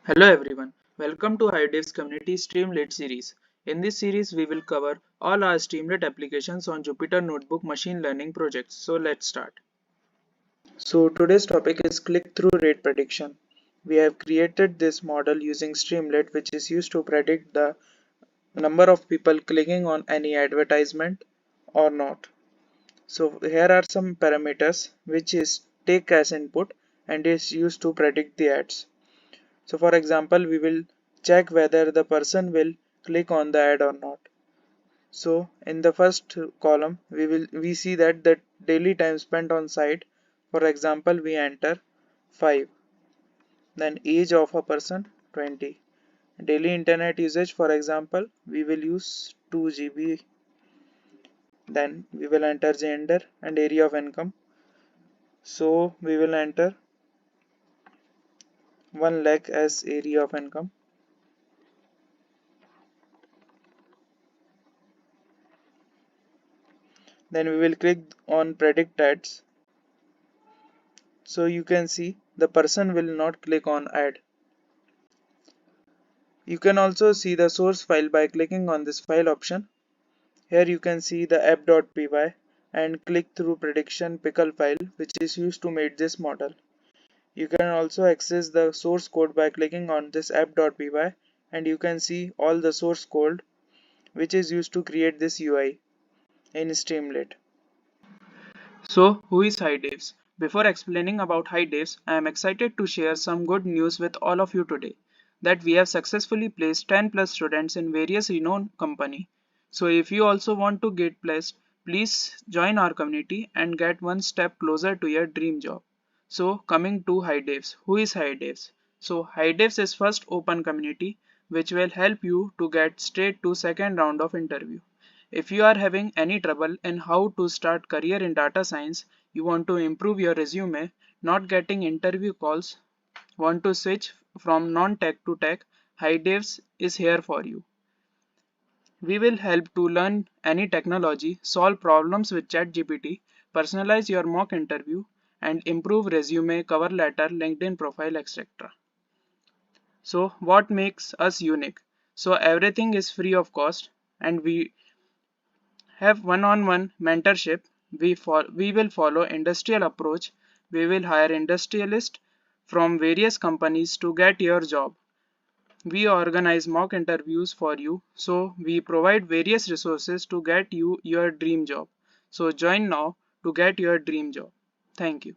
Hello everyone, welcome to HiDevs Community Streamlit series. In this series, we will cover all our Streamlit applications on Jupyter Notebook machine learning projects. So let's start. So today's topic is click-through rate prediction. We have created this model using Streamlit, which is used to predict the number of people clicking on any advertisement or not. So here are some parameters which is take as input and is used to predict the ads. So for example, we will check whether the person will click on the ad or not. So in the first column, we see that the daily time spent on site. For example, we enter 5. Then age of a person 20. Daily internet usage, for example, we will use 2 GB. Then we will enter gender and area of income. So we will enter 1 lakh as area of income. Then we will click on predict ads. So you can see the person will not click on ad. You can also see the source file by clicking on this file option. Here you can see the app.py and click through prediction pickle file which is used to make this model. You can also access the source code by clicking on this app.py and you can see all the source code which is used to create this UI in Streamlit. So who is HiDevs? Before explaining about HiDevs, I am excited to share some good news with all of you today that we have successfully placed 10 plus students in various renowned company. So if you also want to get placed, please join our community and get one step closer to your dream job. So coming to HiDevs, who is HiDevs? So HiDevs is first open community which will help you to get straight to second round of interview. If you are having any trouble in how to start career in data science, you want to improve your resume, not getting interview calls, want to switch from non-tech to tech, HiDevs is here for you. We will help to learn any technology, solve problems with ChatGPT, personalize your mock interview, and improve resume, cover letter, LinkedIn profile, etc. So what makes us unique? So everything is free of cost and we have one-on-one mentorship. We will follow industrial approach. We will hire industrialists from various companies to get your job. We organize mock interviews for you. So we provide various resources to get you your dream job. So join now to get your dream job. Thank you.